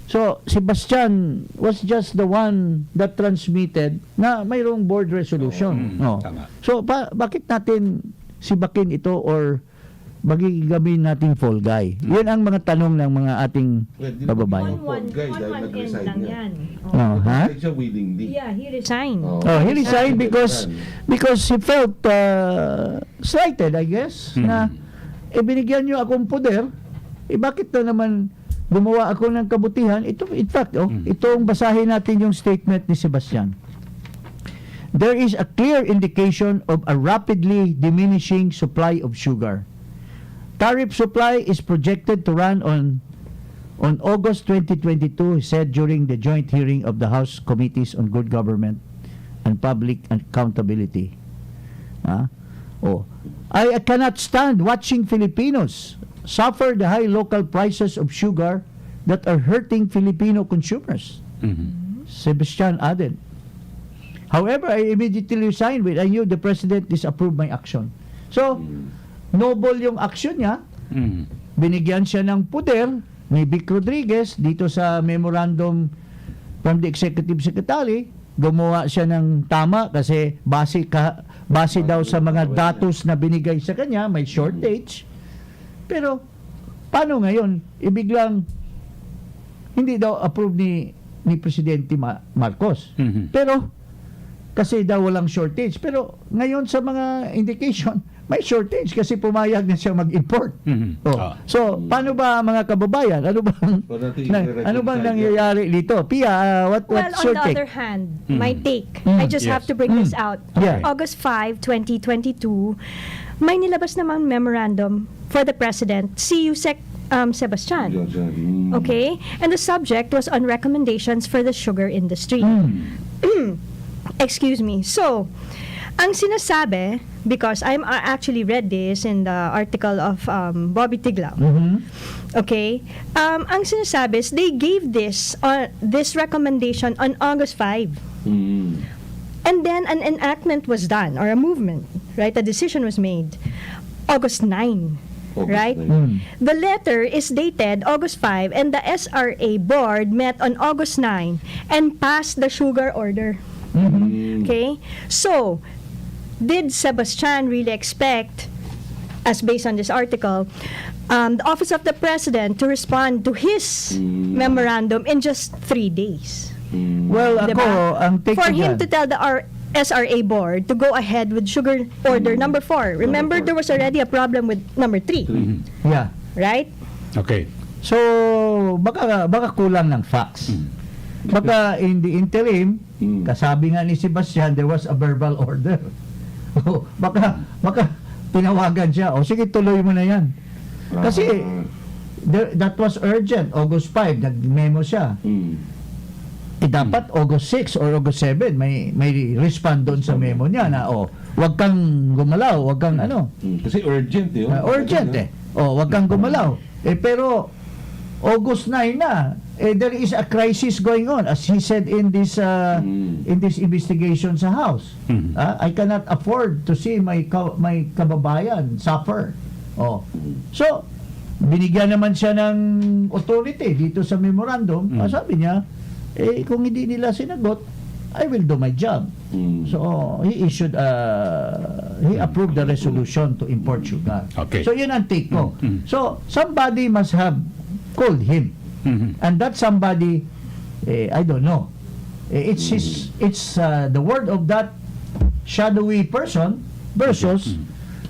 So, Sebastian was just the one that transmitted na mayroong board resolution. Tama. So, bakit natin sibakin ito or magigamin nating fall guy? Yun ang mga tanong ng mga ating kababayan. One end lang yan. Ha? Siya willingly. Yeah, he resigned. He resigned because he felt slighted, I guess, na binigyan nyo akong poder, bakit na naman gumawa ako ng kabutihan? Ito, in fact, itong basahin natin yung statement ni Sebastian. There is a clear indication of a rapidly diminishing supply of sugar. Tariff supply is projected to run on August 2022, he said during the joint hearing of the House Committees on Good Government and Public Accountability. I cannot stand watching Filipinos suffer the high local prices of sugar that are hurting Filipino consumers. Sebastian added. However, I immediately resigned when I knew the President disapproved my action. So, noble yung action niya. Binigyan siya ng poder ni Vic Rodriguez dito sa memorandum from the Executive Secretary. Gumawa siya ng tama kasi base daw sa mga datos na binigay sa kanya, may shortage. Pero, paano ngayon? Ibiglang hindi daw approve ni Presidente Marcos. Pero, kasi daw walang shortage. Pero, ngayon sa mga indication, may shortage kasi pumayag na siya mag-import. So, paano ba mga kababayan? Ano bang nangyayari dito? Pia, what's On your the take? other hand, my take, I just have to bring this out. Yeah. August 5, 2022, may nilabas namang memorandum for the President, si Yusek Sebastian. Okay? And the subject was on recommendations for the sugar industry. Excuse me. So, ang sinasabi, because I actually read this in the article of Bobby Tiglao. Okay? Ang sinasabi is they gave this recommendation on August 5. And then an enactment was done, or a movement, right? A decision was made August 9. Right? The letter is dated August 5 and the SRA board met on August 9 and passed the sugar order. Okay? So, did Sebastian really expect, as based on this article, the Office of the President to respond to his memorandum in just 3 days? Well, ako, Diba? ang take For ko him dyan, to tell the SRA board to go ahead with sugar order number 4. Remember, there was already a problem with number 3. yeah. Right? Okay. So, baka kulang ng facts. Baka in the interim, kasabi nga ni Sebastian, there was a verbal order. baka tinawagan siya. O sige, tuloy mo na yan. Kasi, that was urgent. August 5, nag-memo siya. Dapat August 6 or August 7 may respond doon sa memo niya na wag kang gumalaw, wag kang Kasi urgent eh. urgent eh. Wag kang gumalaw. Pero August 9 na, there is a crisis going on as he said in this investigation sa house. I cannot afford to see my kababayan suffer. So binigyan naman siya ng authority dito sa memorandum. Sabi niya, kung hindi nila sinagot, I will do my job. So he issued he approved the resolution to import sugar. Okay. So yun ang take ko. So somebody must have called him. And that somebody, I don't know. It's the word of that shadowy person versus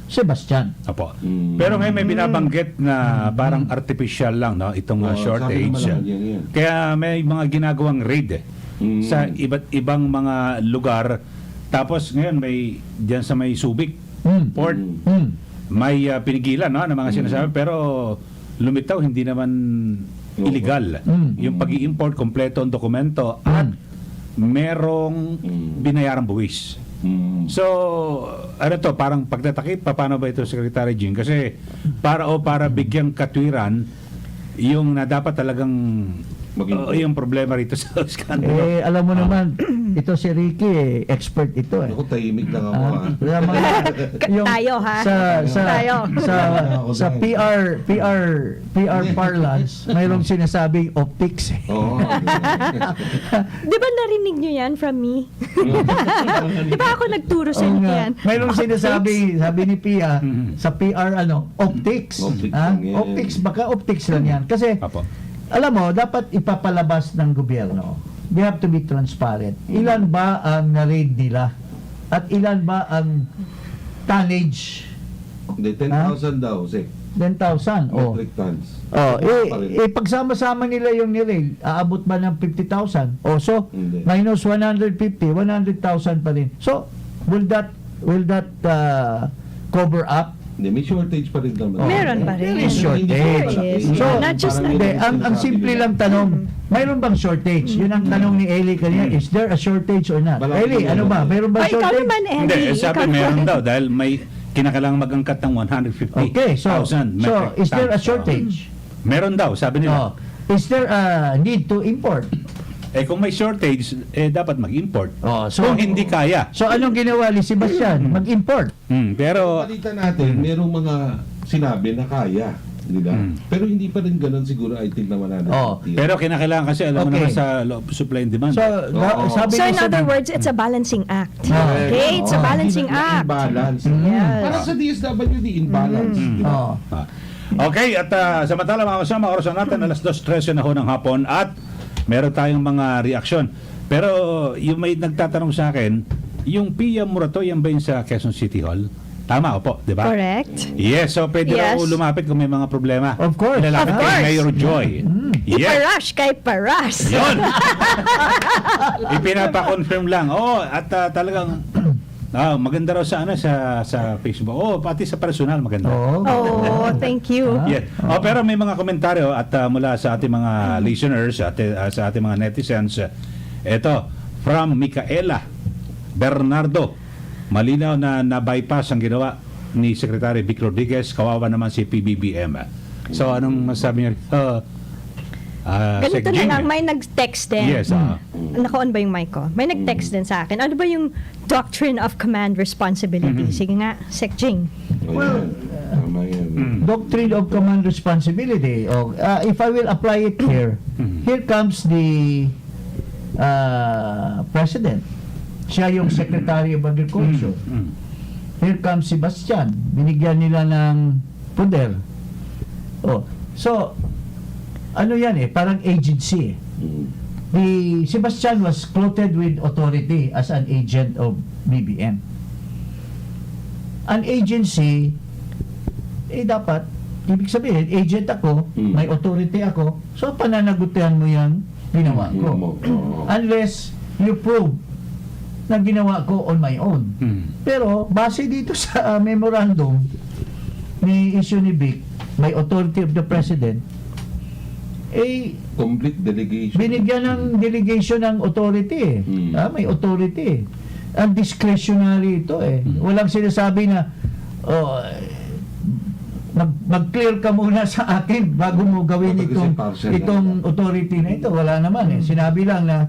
Sebastian. Opo. Pero ngayon may binabanggit na parang artificial lang, no, itong shortage. Kaya may mga ginagawang raid sa iba't ibang mga lugar. Tapos ngayon may diyan sa may Subic port may pinigilan, no, ng mga sinasabi, pero lumitaw hindi naman illegal. Yung pag-i-import kompleto ang dokumento at merong binayarang buwis. So, ano to, parang pagtatakip, paano ba ito, Secretary Jing? Kasi para bigyang katwiran yung na dapat talagang yung problema rito sa skandalo. Alam mo naman, ito si Ricky, expert ito eh. Ako, tahimik lang ako. Tayo, ha? Tayo. Sa PR parlance, mayroong sinasabing optics. Di ba narinig nyo yan from me? Di ba ako nagturo sa inyo yan? Mayroong sinasabi, sabi ni Pia, sa PR, optics. Optics, baka optics lang yan. Kasi, alam mo, dapat ipapalabas ng gobyerno. They have to be transparent. Ilan ba ang na-raid nila? At ilan ba ang tonnage? Hindi, 10,000 daw, Sek. 10,000. Metric tons. Pagsama-sama nila yung ni-raid, aabot ba ng 50,000? So, Hindi. minus 150, 100,000 pa rin. So, will that cover up Hindi, may shortage pa rin naman. Meron pa rin. There is shortage. There is. So, Not just parang Hindi, yun ang sinasabi simple nila. lang tanong, mayroon bang shortage? Yun ang tanong ni Eli kanina, is there a shortage or not? Malaki Eli, yun. ano ba? Mayroon ba Ay, ikaw shortage? naman, Hindi, Eddie. sabi Ikaw meron naman. daw dahil may kinakailangan mag-angkat ng 150,000 Okay, so is there a tons. shortage? Meron daw, sabi nila. Oh, is there a need to import? Eh kung may shortage, dapat mag-import. Oh, Kung hindi kaya. So anong ginawa ni Sebastian? Mag-import. Pero Balita natin, merong mga sinabi na kaya. Di ba? Pero hindi pa rin ganun siguro, I think, na 150. Oh, pero kinakailangan kasi alam mo Okay. naman sa supply and demand. So, Oo. sabi So ni in other Seb- words, it's a balancing act. Ah. Okay, it's a balancing act. Imbalance. Yes. Parang sa DSWD, imbalance. Di ba? Oh. Ah. Okay, at samantala mga kasama, orasan natin alas 2:13 na ho ng hapon at meron tayong mga reaksyon. Pero yung may nagtatanong sa akin, yung PIA moratorium ba yun sa Quezon City Hall? Tama, opo, di ba? Correct. Yes, so pwede Yes. raw lumapit kung may mga problema. Of course. Ilalapit Of kay course. Mayor Joy. Yes. Parash kay Parash. Yun! Ipinapakonfirm lang. Oh, at talagang maganda raw sa Facebook. Oh, pati sa personal maganda. Oh. Oh, thank you. Yes. Oh, pero may mga komentaryo at mula sa ating mga listeners at sa ating mga netizens. Ito, from Micaela Bernardo. Malinaw na na-bypass ang ginawa ni Secretary Vic Rodriguez. Kawawa naman si PBBM. So, anong masabi niyo? Ganito na lang, may nag-text din. Yes. Naka-on ba yung mic ko? May nag-text din sa akin. Ano ba yung doctrine of command responsibility? Sige nga, Sec Jing. Well, tama yan. Doctrine of command responsibility. Oh, if I will apply it here, here comes the President. Siya yung Secretary of Agriculture. Here comes Sebastian. Binigyan nila ng poder. Oh, so, ano yan parang agency The Sebastian was clothed with authority as an agent of BBM. An agency, dapat, ibig sabihin, agent ako, may authority ako, so pananagutan mo yan, ginawa ko. Unless you prove na ginawa ko on my own. Pero, base dito sa memorandum ni issue ni Vic, may authority of the President, complete delegation. binigyan ng delegation ng authority may authority ang discretionary ito walang sinasabi na mag-clear ka muna sa akin bago mo gawin itong authority na ito. Wala naman sinabi lang na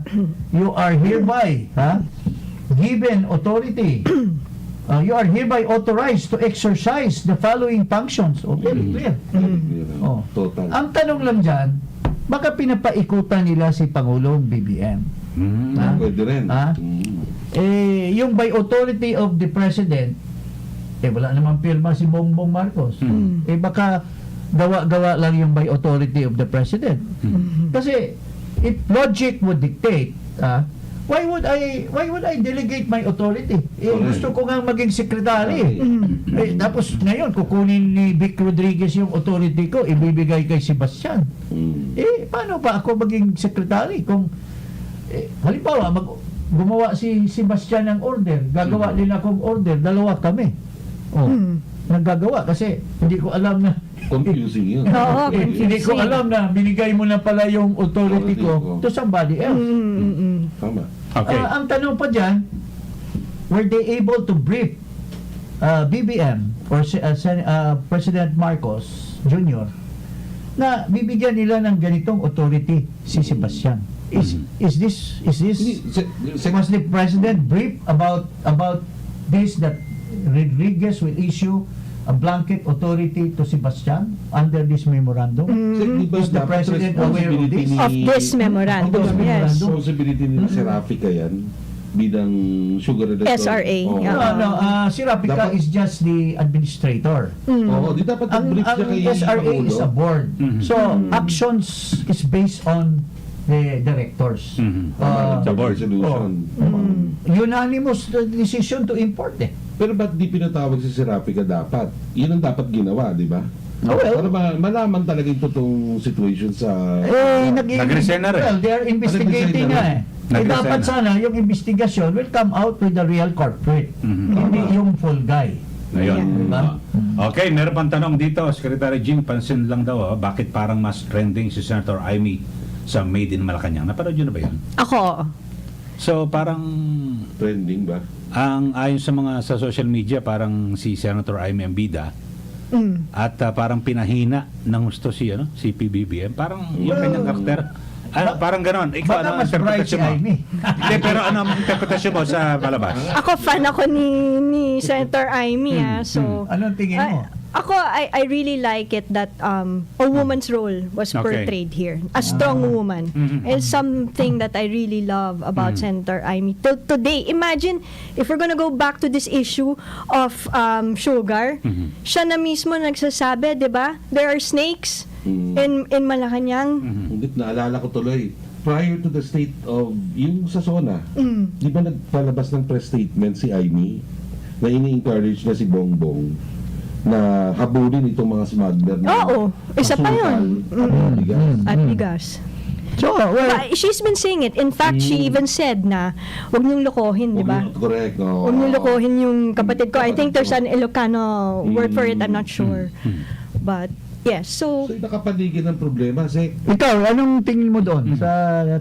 you are hereby given authority. You are hereby authorized to exercise the following functions. Very clear. Total. Ang tanong lang dyan, baka pinapaikutan nila si Pangulong BBM. Pwede rin. Yung by authority of the President, wala namang pirma si Bongbong Marcos. Baka gawa-gawa lang yung by authority of the President. Kasi, if logic would dictate, why would I delegate my authority? Gusto ko nga maging secretary. Tapos ngayon, kukunin ni Vic Rodriguez yung authority ko, ibibigay kay Sebastian. Paano ba ako maging secretary? Kung, halimbawa, gumawa si Sebastian ng order, gagawa din akong order, dalawa kami. Naggagawa kasi hindi ko alam na Confusing yun. Oo, hindi ko alam na binigay mo na pala yung authority ko to somebody else. Tama. Okay. Ang tanong pa dyan, were they able to brief BBM or President Marcos Jr. na bibigyan nila ng ganitong authority si Sebastian? Is this was the President brief about this, that Rodriguez will issue a blanket authority to Sebastian under this memorandum? Is the President aware of this? Of this memorandum, yes. Responsibility ni Seraphica yan bilang sugar reduction. SRA, yeah. Si Rapica is just the administrator. Oo, di dapat Ang brief siya kay SRA is a Pangulo. board. So, actions is based on the directors. Sa board. Resolution. Unanimous decision to import Pero ba't di pinatawag si Seraphica dapat? Yun ang dapat ginawa, di ba? Oh, well. Para malaman talaga yung totoong situation sa... Nag-resign na rin. Well, they are investigating Nag-resign na nga rin. dapat sana yung investigation will come out with the real culprit. Hindi yung full guy. Ngayon. Diba? Okay, meron pang tanong dito, Secretary Jing, pansin lang daw, bakit parang mas trending si Senator Amy sa Made in Malacanang? Napanood nyo na ba yun? Ako, So, parang Trending ba? ang ayon sa mga sa social media, parang si Senator Amy ang bida at parang pinahina ng gusto si si PBBM. Parang yung kanyang karakter. Parang ganon. Ikaw, Baka ano ang mas bright si interpretasyon mo? Amy. Hindi, pero ano ang interpretasyon mo sa palabas? ako fan ako ni Senator Amy. So, Anong tingin mo? I really like it that a woman's role was Okay. portrayed here. A strong woman. Is something that I really love about Senator Amy. Till today, imagine if we're gonna go back to this issue of sugar, siya na mismo nagsasabi, 'di ba? There are snakes in Malacanang. Hindi, naalala ko tuloy. Prior to the state of, yung sa SONA, di ba nagpalabas ng press statement si Amy na ini-encourage na si Bongbong na habulin itong mga smuggler na Oo, isa pa yun. asukal at bigas. At bigas. So, well, But she's been saying it. In fact, she even said na huwag niyong lokohin, di ba? Correct. oo. Huwag niyong lokohin yung kapatid ko. I think there's an Ilocano word for it. I'm not sure. But, yes. So, So, nakapaligid ng problema kasi ikaw, anong tingin mo doon sa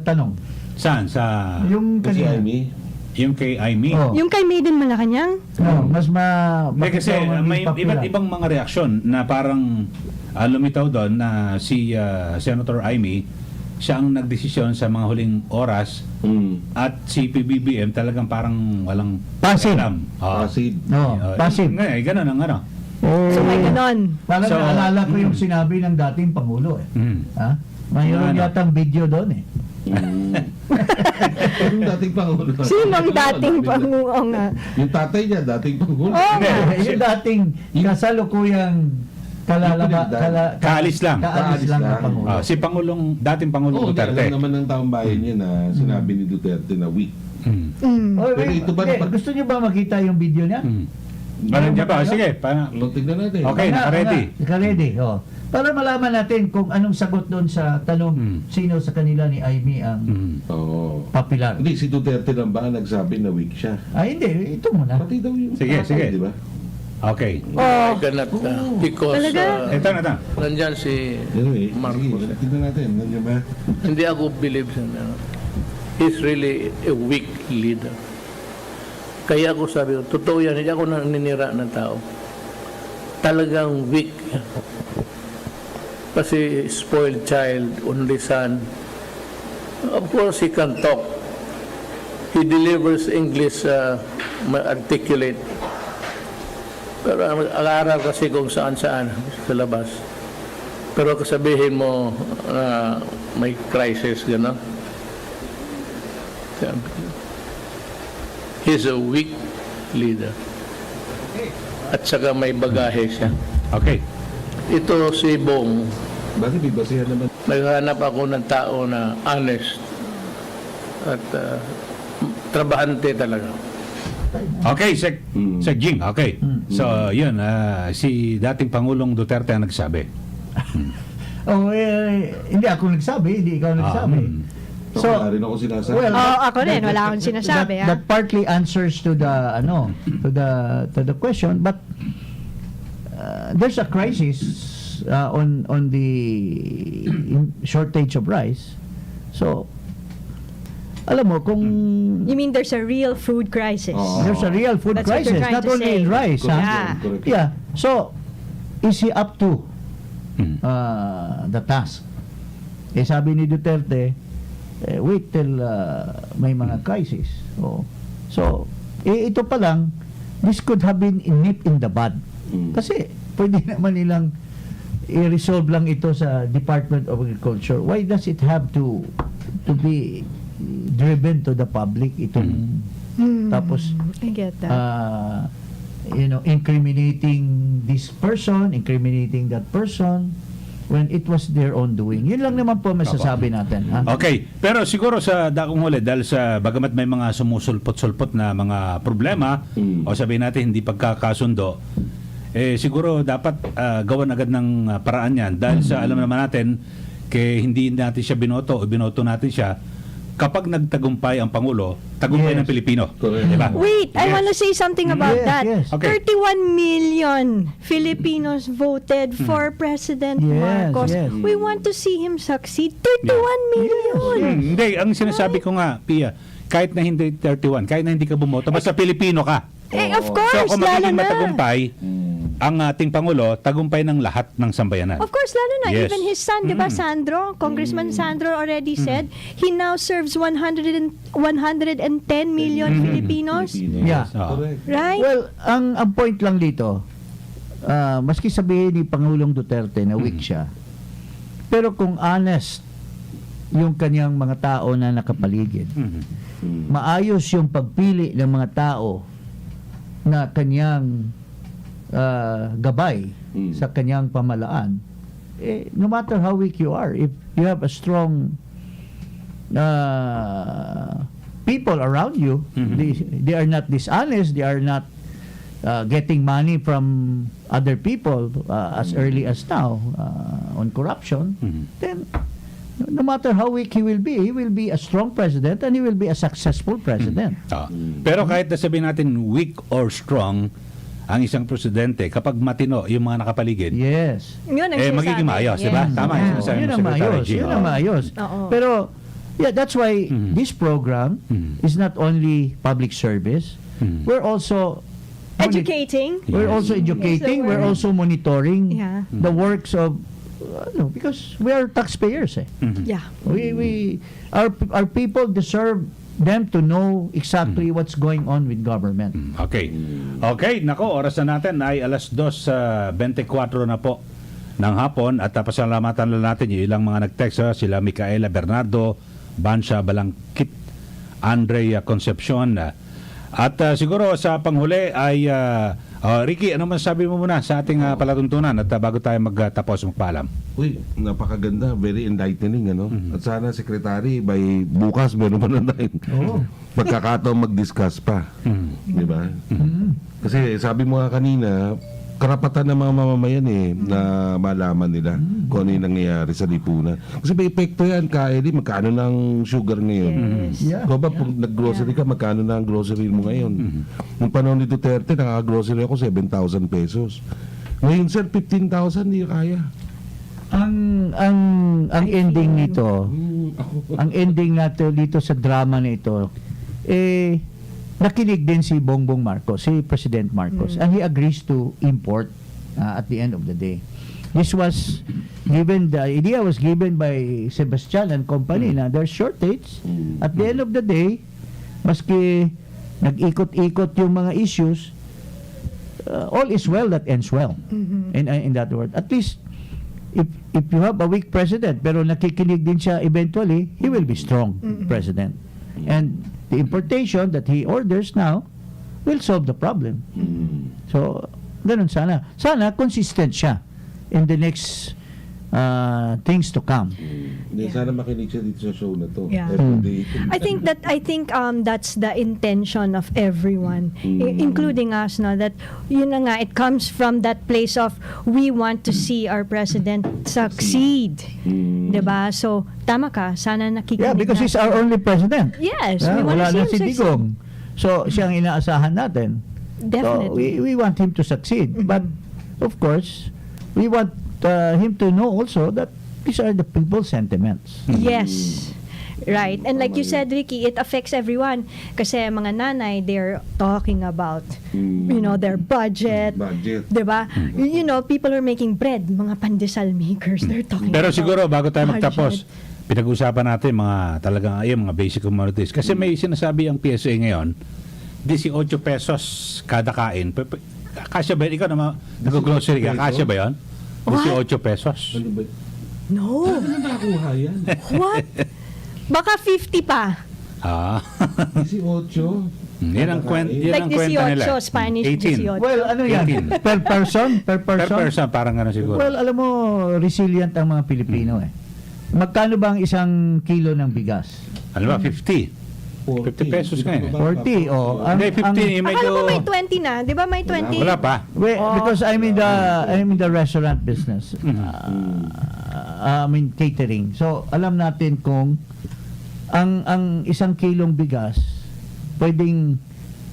tanong? Saan? Sa Yung si kanina. Amy, yung kay Amy? Oh. yung kay Made in Malacanang, No, mas Hindi, kasi ikaw ang may popular? iba't ibang mga reaksyon na parang lumitaw doon na si Senator Amy siya ang nagdesisyon sa mga huling oras at si PBBM talagang parang walang Passive. alam. acid. No, passive. Ngayon, ganun ang ano. so may ganon. Parang So, naalala ko yung sinabi ng dating Pangulo eh. Ha? Mayroon Ano? yatang video doon eh. Yung dating Pangulo. Sinong dating panguong nga? Yung tatay niya, dating Pangulo. Oo Hindi. nga. yung dating kasalukuyang Kaalis lang. Kaalis lang ng Pangulo. Si dating Pangulong Oo, Duterte. alam naman ng taong bayan niya na sinabi ni Duterte na weak. Oy, Pero wait, ito ba- hindi, gusto niyo ba makita yung video niya? Parang diba? Sige, Lo, tignan natin. Okay, naka-ready. Naka-ready, oh. Para malaman natin kung anong sagot doon sa tanong sino sa kanila ni Amy ang Oo. popular. Hindi, si Duterte lang ba ang nagsabi na weak siya? Hindi, ito muna. Pati daw yung Sige, tatay, sige. di ba? Okay. Oh, I cannot because Talaga? Ito na. nandyan si Anyway, Marcos. sige, tignan natin. Nandiyan ba? hindi ako believe sa he's really a weak leader. Kaya ako sabi ko, totoo yan, hindi ako naninira ng tao. Talagang weak. Kasi spoiled child, only son. Of course, he can talk. He delivers English articulate. Pero ang-aral kasi kung saan-saan sa labas. Pero kasabihin mo may crisis, gano'n. He's a weak leader. At saka may bagahe siya. Okay. Ito si Bong, Bakit may basihan naman? naghanap ako ng tao na honest at trabahante talaga. Okay, Sec Jing. Okay. So, yun. Si dating Pangulong Duterte ang nagsabi. Hindi ako nagsabi, hindi ikaw nagsabi. So, wala rin ako sinasabi. ako rin, wala akong sinasabi, that partly answers to the to the question, but there's a crisis on the shortage of rice. So, alam mo kung You mean there's a real food crisis? Oo. there's a real food That's what crisis, you're trying not to only say. in rice, Correct, Yeah. correct. Yeah. So, is he up to the task? Sabi ni Duterte, wait till may mga crisis. So, ito pa lang, this could have been nip in the bud. Kasi, pwede naman nilang i-resolve lang ito sa Department of Agriculture. Why does it have to be driven to the public itong tapos I get that. incriminating this person, incriminating that person when it was their own doing. Yun lang naman po masasabi natin. Ha? Okay. Pero siguro sa dakong huli, dahil sa bagamat may mga sumusulpot-sulpot na mga problema, o sabihin natin hindi pagkakasundo, siguro dapat gawan agad ng paraan yan. Dahil sa alam naman natin, hindi natin siya binoto o binoto natin siya kapag nagtagumpay ang Pangulo, tagumpay Yes. ng Pilipino. Correct. Di ba? Wait, I Yes. want to say something about Yes, that. yes. Okay. 31 million Filipinos voted for President Yes, Marcos. yes. We want to see him succeed. 31 million. Hindi, ang sinasabi ko nga, Pia, kahit na hindi 31, kahit na hindi ka bumoto, basta Pilipino ka. Eh, of course, So kung lalo magiging na. matagumpay, ang ating Pangulo, tagumpay ng lahat ng sambayanan. Of course, lalo na. Yes. Even his son, di ba, Sandro? Congressman Sandro already said, he now serves 110 million Filipinos. Yeah. Oo. Correct. Right? Well, ang point lang dito, maski sabihin ni Pangulong Duterte na weak siya, pero kung honest yung kanyang mga tao na nakapaligid, Mhm. maayos yung pagpili ng mga tao na kanyang gabay sa kanyang pamalaan, no matter how weak you are, if you have a strong people around you, they are not dishonest, they are not getting money from other people as early as now on corruption, then no matter how weak he will be a strong president and he will be a successful president. Ah. Pero kahit na sabihin natin weak or strong ang isang presidente, kapag matino yung mga nakapaligid, Yun Yes. ang sinasabi. magiging maayos, di ba? Yes. Tama yung sinasabi Yun mo, ang Secretary maayos. G. Yun ang maayos. Oo. Pero, yeah, that's why this program is not only public service. We're also Educating. We're also educating. Yes, We're also monitoring Yeah. the works of because we are taxpayers. Yeah. Our people deserve them to know exactly what's going on with government. Okay. Okay, nako, oras na natin ay alas 2:24 na po ng hapon at pasalamatan lang natin yung ilang mga nag-text, sila Micaela Bernardo, Bansha Balangkit, Andrea Concepcion. At siguro sa panghuli ay Ricky, ano masasabi mo muna sa ating palatuntunan at bago tayo magtapos magpaalam? Uy, napakaganda, very enlightening, ano? At sana, Secretary, by bukas meron pa na tayong pagkakataon mag-discuss pa. Di ba? Kasi sabi mo nga kanina, karapatan ng mga mamamayan na malaman nila kung ano yung nangyayari sa lipunan. Kasi may epekto yan, Kylie, magkano ng sugar ngayon? Yes. Yeah. Ikaw ba, pag nag-grocery ka, magkano na ang grocery mo ngayon? Nung panahon ni Duterte, nakaka-grocery ako 7,000 pesos. Ngayon, sir, 15,000, hindi kaya. Ang ending nito, ang ending nato dito sa drama na ito, nakinig din si Bongbong Marcos, si President Marcos, and he agrees to import at the end of the day. This was given, the idea was given by Sebastian and company na there's shortage. At the end of the day, maski nag-ikot-ikot yung mga issues, all is well that ends well. In that word. At least, if you have a weak president, pero nakikinig din siya eventually, he will be strong president. And the importation that he orders now will solve the problem. So, ganun sana. Sana consistent siya in the next things to come. Sana makinig siya dito sa show na to. Yeah. Every day. I think that's the intention of everyone, including us, no, that yun na nga, it comes from that place of we want to see our president succeed. 'Di ba? So tama ka, sana nakikinig. Yeah, because he's our only president. Yes, Yeah, we want wala to see na him si succeed. Digong. So, siyang inaasahan natin. Definitely. So, we want him to succeed. But, of course, we want him to know also that these are the people's sentiments. Yes. Right. And like you said, Ricky, it affects everyone. Kasi mga nanay, they're talking about, their budget. Budget. Diba? People are making bread. Mga pandesal makers, they're talking Pero about siguro bago tayo budget. magtapos, pinag-usapan natin mga talagang mga basic commodities. Kasi may sinasabi ang PSA ngayon, 18 pesos kada kain. Kasya ba yun? Ikaw naman, nag-grocery ka, kasya ba yun? 18 pesos. Ano ba? No. Ano nakakuha yan? What? Baka 50 pa. 18. Yan ang kwenta, Like kwenta nila. 18, Spanish 18. 18. Well, ano yan? 18. Per person? Per person, parang gano'n siguro. Well, alam mo, resilient ang mga Pilipino Magkano ba ang isang kilo ng bigas? Ano ba, 50? 50 pesos ngayon. 40 o Hindi, 50 medyo... Akala ko may 20 na. Di ba may 20? Wala pa. Because I'm in the restaurant business. I mean catering. So alam natin kung ang 1 kilong bigas, pwedeng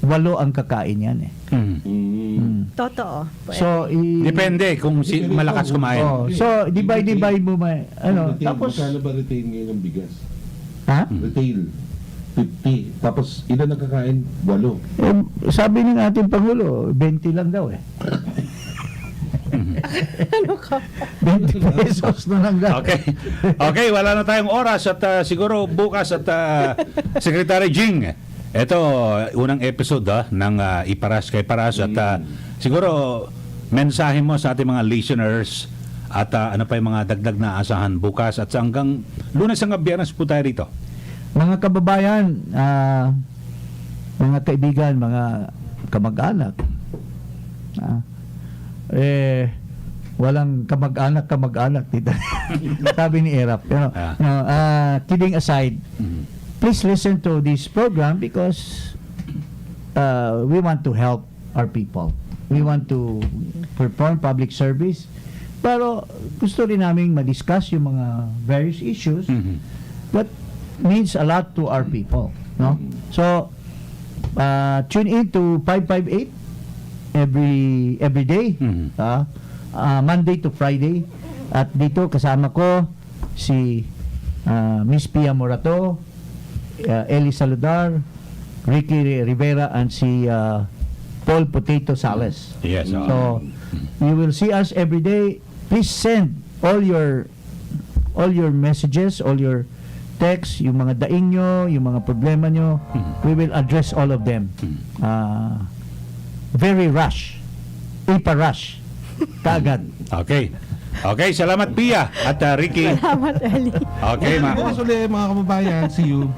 8 ang kakain yan eh. Totoo. So, Depende kung malakas kumain. Oh, so, divide mo tapos, Magkano ba retail ngayon ng bigas? ha? Retail, 50. Tapos, ilan ang kakain? 8. Eh, sabi ng ating Pangulo, 20 lang daw eh. Ano ka? 20 pesos na lang daw. Okay. Okay, wala na tayong oras at siguro bukas at Secretary Jing. Ito, unang episode ng Iparas kay Paras at siguro mensahe mo sa ating mga listeners at ano pa yung mga dagdag na asahan bukas at hanggang Lunes hanggang Biyernes po tayo rito. Mga kababayan, mga kaibigan, mga kamag-anak, walang kamag-anak dito. Sabi ni Erap. Pero, kidding aside, please listen to this program because we want to help our people. We want to perform public service. Pero gusto rin namin ma-discuss yung mga various issues that means a lot to our people. No? So, tune in to 558 every day. Monday to Friday. At dito kasama ko si Miss Pia Morato, Eli Saludar, Ricky Rivera, and si Paul Potato Sales. Yes. So you will see us every day. Please send all your messages, all your texts, yung mga daing nyo, yung mga problema nyo. We will address all of them. Very rush. Ipa-rush. Kaagad. Okay. Okay, salamat Pia at Ricky. Salamat, Eli. Okay, Bukas ulit mga kababayan. See you.